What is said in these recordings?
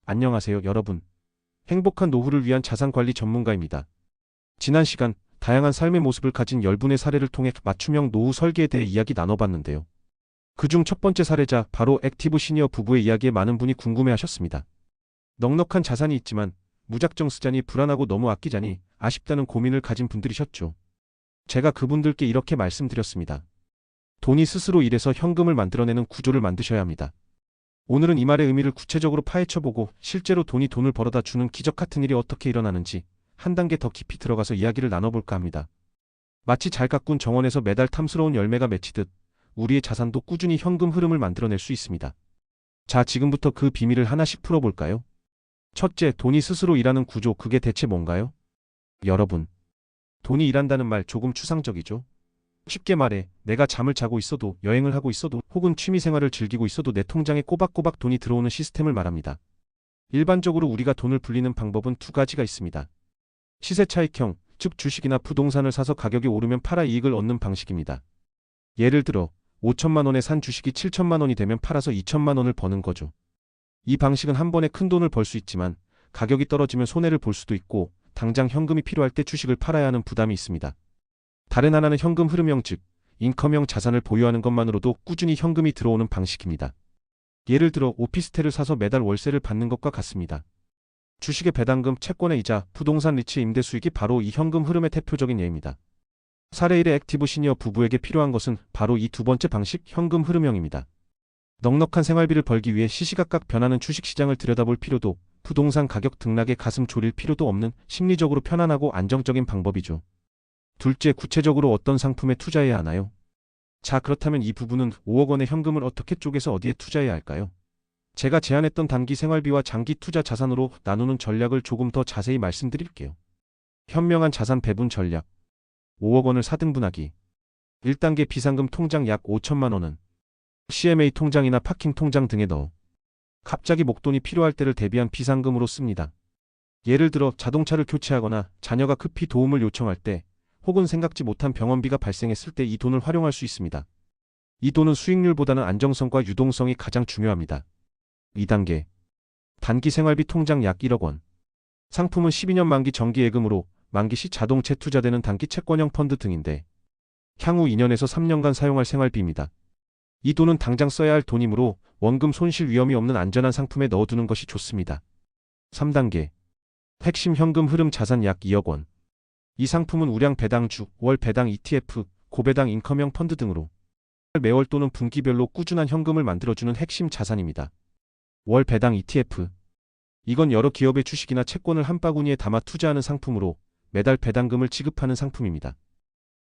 안녕하세요, 여러분. 행복한 노후를 위한 자산관리 전문가입니다. 지난 시간, 다양한 삶의 모습을 가진 10분의 사례를 통해 맞춤형 노후 설계에 대해 이야기 나눠봤는데요. 그중 첫 번째 사례자, 바로 액티브 시니어 부부의 이야기에 많은 분이 궁금해하셨습니다. 넉넉한 자산이 있지만 무작정 쓰자니 불안하고 너무 아끼자니 아쉽다는 고민을 가진 분들이셨죠. 제가 그분들께 이렇게 말씀드렸습니다. 돈이 스스로 일해서 현금을 만들어내는 구조를 만드셔야 합니다. 오늘은 이 말의 의미를 구체적으로 파헤쳐보고 실제로 돈이 돈을 벌어다 주는 기적 같은 일이 어떻게 일어나는지 한 단계 더 깊이 들어가서 이야기를 나눠볼까 합니다. 마치 잘 가꾼 정원에서 매달 탐스러운 열매가 맺히듯 우리의 자산도 꾸준히 현금 흐름을 만들어낼 수 있습니다. 자, 지금부터 그 비밀을 하나씩 풀어볼까요? 첫째, 돈이 스스로 일하는 구조, 그게 대체 뭔가요? 여러분, 돈이 일한다는 말 조금 추상적이죠? 쉽게 말해, 내가 잠을 자고 있어도, 여행을 하고 있어도, 혹은 취미생활을 즐기고 있어도 내 통장에 꼬박꼬박 돈이 들어오는 시스템을 말합니다. 일반적으로 우리가 돈을 불리는 방법은 두 가지가 있습니다. 시세차익형, 즉 주식이나 부동산을 사서 가격이 오르면 팔아 이익을 얻는 방식입니다. 예를 들어 5천만 원에 산 주식이 7천만 원이 되면 팔아서 2천만 원을 버는 거죠. 이 방식은 한 번에 큰 돈을 벌 수 있지만 가격이 떨어지면 손해를 볼 수도 있고 당장 현금이 필요할 때 주식을 팔아야 하는 부담이 있습니다. 다른 하나는 현금 흐름형, 즉 인컴형 자산을 보유하는 것만으로도 꾸준히 현금이 들어오는 방식입니다. 예를 들어 오피스텔을 사서 매달 월세를 받는 것과 같습니다. 주식의 배당금, 채권의 이자, 부동산 리츠의 임대 수익이 바로 이 현금 흐름의 대표적인 예입니다. 사례 1의 액티브 시니어 부부에게 필요한 것은 바로 이 두 번째 방식, 현금 흐름형입니다. 넉넉한 생활비를 벌기 위해 시시각각 변하는 주식시장을 들여다볼 필요도, 부동산 가격 등락에 가슴 졸일 필요도 없는 심리적으로 편안하고 안정적인 방법이죠. 둘째, 구체적으로 어떤 상품에 투자해야 하나요? 자, 그렇다면 이 부부는 5억 원의 현금을 어떻게 쪼개서 어디에 투자해야 할까요? 제가 제안했던 단기 생활비와 장기 투자 자산으로 나누는 전략을 조금 더 자세히 말씀드릴게요. 현명한 자산 배분 전략. 5억 원을 4등분하기. 1단계 비상금 통장 약 5천만 원은 CMA 통장이나 파킹 통장 등에 넣어 갑자기 목돈이 필요할 때를 대비한 비상금으로 씁니다. 예를 들어 자동차를 교체하거나 자녀가 급히 도움을 요청할 때, 혹은 생각지 못한 병원비가 발생했을 때 이 돈을 활용할 수 있습니다. 이 돈은 수익률보다는 안정성과 유동성이 가장 중요합니다. 2단계 단기 생활비 통장 약 1억 원. 상품은 12년 만기 정기예금으로 만기 시 자동 재투자되는 단기 채권형 펀드 등인데 향후 2년에서 3년간 사용할 생활비입니다. 이 돈은 당장 써야 할 돈이므로 원금 손실 위험이 없는 안전한 상품에 넣어두는 것이 좋습니다. 3단계 핵심 현금 흐름 자산 약 2억 원. 이 상품은 우량 배당주, 월 배당 ETF, 고배당 인컴형 펀드 등으로 매월 또는 분기별로 꾸준한 현금을 만들어주는 핵심 자산입니다. 월 배당 ETF. 이건 여러 기업의 주식이나 채권을 한 바구니에 담아 투자하는 상품으로 매달 배당금을 지급하는 상품입니다.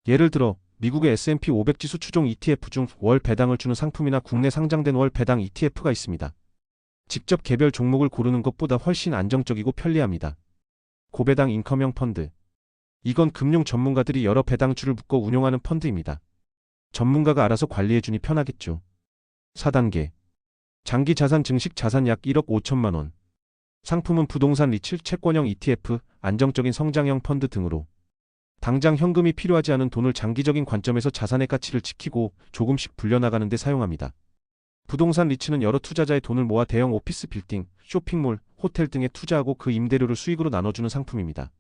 예를 들어 미국의 S&P 500 지수 추종 ETF 중 월 배당을 주는 상품이나 국내 상장된 월 배당 ETF가 있습니다. 직접 개별 종목을 고르는 것보다 훨씬 안정적이고 편리합니다. 고배당 인컴형 펀드. 이건 금융 전문가들이 여러 배당주를 묶어 운용하는 펀드입니다. 전문가가 알아서 관리해주니 편하겠죠. 4단계 장기 자산 증식 자산 약 1억 5천만 원. 상품은 부동산 리츠, 채권형 ETF, 안정적인 성장형 펀드 등으로 당장 현금이 필요하지 않은 돈을 장기적인 관점에서 자산의 가치를 지키고 조금씩 불려나가는 데 사용합니다. 부동산 리츠는 여러 투자자의 돈을 모아 대형 오피스 빌딩, 쇼핑몰, 호텔 등에 투자하고 그 임대료를 수익으로 나눠주는 상품입니다.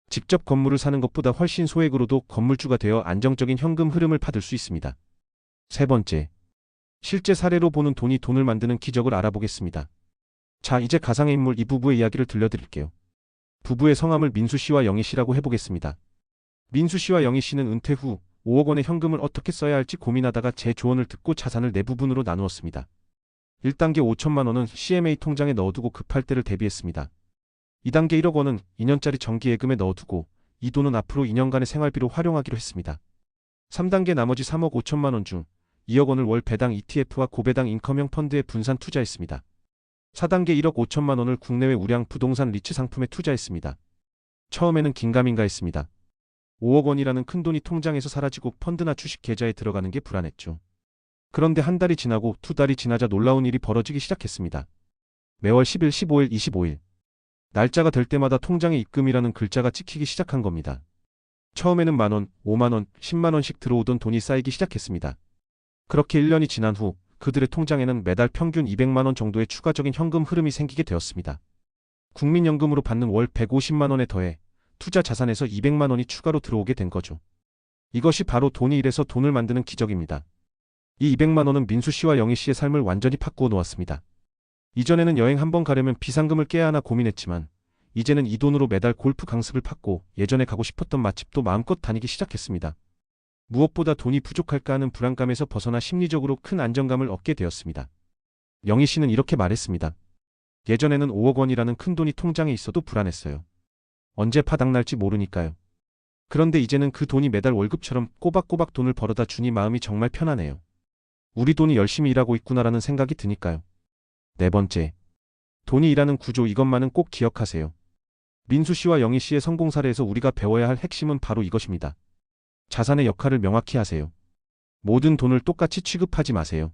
직접 건물을 사는 것보다 훨씬 소액으로도 건물주가 되어 안정적인 현금 흐름을 받을 수 있습니다. 세 번째, 실제 사례로 보는 돈이 돈을 만드는 기적을 알아보겠습니다. 자, 이제 가상의 인물 이 부부의 이야기를 들려드릴게요. 부부의 성함을 민수 씨와 영희 씨라고 해보겠습니다. 민수 씨와 영희 씨는 은퇴 후 5억 원의 현금을 어떻게 써야 할지 고민하다가 제 조언을 듣고 자산을 네 부분으로 나누었습니다. 1단계 5천만 원은 CMA 통장에 넣어두고 급할 때를 대비했습니다. 2단계 1억 원은 2년짜리 정기예금에 넣어두고 이 돈은 앞으로 2년간의 생활비로 활용하기로 했습니다. 3단계 나머지 3억 5천만 원 중 2억 원을 월 배당 ETF와 고배당 인컴형 펀드에 분산 투자했습니다. 4단계 1억 5천만 원을 국내외 우량 부동산 리츠 상품에 투자했습니다. 처음에는 긴가민가했습니다. 5억 원이라는 큰돈이 통장에서 사라지고 펀드나 주식 계좌에 들어가는 게 불안했죠. 그런데 한 달이 지나고 두 달이 지나자 놀라운 일이 벌어지기 시작했습니다. 매월 10일, 15일, 25일. 날짜가 될 때마다 통장에 입금이라는 글자가 찍히기 시작한 겁니다. 처음에는 만원, 5만원, 10만원씩 들어오던 돈이 쌓이기 시작했습니다. 그렇게 1년이 지난 후 그들의 통장에는 매달 평균 200만 원 정도의 추가적인 현금 흐름이 생기게 되었습니다. 국민연금으로 받는 월 150만 원에 더해 투자 자산에서 200만 원이 추가로 들어오게 된 거죠. 이것이 바로 돈이 일해서 돈을 만드는 기적입니다. 이 200만 원은 민수 씨와 영희 씨의 삶을 완전히 바꾸어 놓았습니다. 이전에는 여행 한번 가려면 비상금을 깨야 하나 고민했지만 이제는 이 돈으로 매달 골프 강습을 받고 예전에 가고 싶었던 맛집도 마음껏 다니기 시작했습니다. 무엇보다 돈이 부족할까 하는 불안감에서 벗어나 심리적으로 큰 안정감을 얻게 되었습니다. 영희 씨는 이렇게 말했습니다. 예전에는 5억 원이라는 큰 돈이 통장에 있어도 불안했어요. 언제 파닥날지 모르니까요. 그런데 이제는 그 돈이 매달 월급처럼 꼬박꼬박 돈을 벌어다 주니 마음이 정말 편하네요. 우리 돈이 열심히 일하고 있구나라는 생각이 드니까요. 네 번째, 돈이 일하는 구조, 이것만은 꼭 기억하세요. 민수 씨와 영희 씨의 성공 사례에서 우리가 배워야 할 핵심은 바로 이것입니다. 자산의 역할을 명확히 하세요. 모든 돈을 똑같이 취급하지 마세요.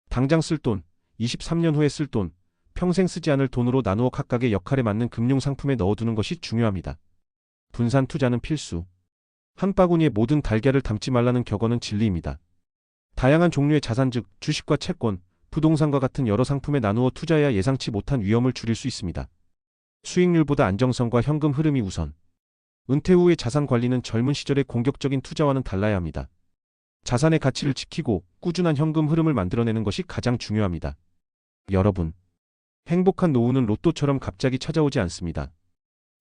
당장 쓸 돈, 23년 후에 쓸 돈, 평생 쓰지 않을 돈으로 나누어 각각의 역할에 맞는 금융상품에 넣어두는 것이 중요합니다. 분산 투자는 필수. 한 바구니에 모든 달걀을 담지 말라는 격언은 진리입니다. 다양한 종류의 자산, 즉 주식과 채권, 부동산과 같은 여러 상품에 나누어 투자해야 예상치 못한 위험을 줄일 수 있습니다. 수익률보다 안정성과 현금 흐름이 우선. 은퇴 후의 자산 관리는 젊은 시절의 공격적인 투자와는 달라야 합니다. 자산의 가치를 지키고 꾸준한 현금 흐름을 만들어내는 것이 가장 중요합니다. 여러분, 행복한 노후는 로또처럼 갑자기 찾아오지 않습니다.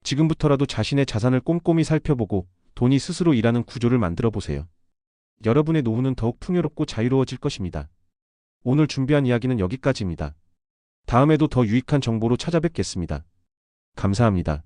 지금부터라도 자신의 자산을 꼼꼼히 살펴보고 돈이 스스로 일하는 구조를 만들어 보세요. 여러분의 노후는 더욱 풍요롭고 자유로워질 것입니다. 오늘 준비한 이야기는 여기까지입니다. 다음에도 더 유익한 정보로 찾아뵙겠습니다. 감사합니다.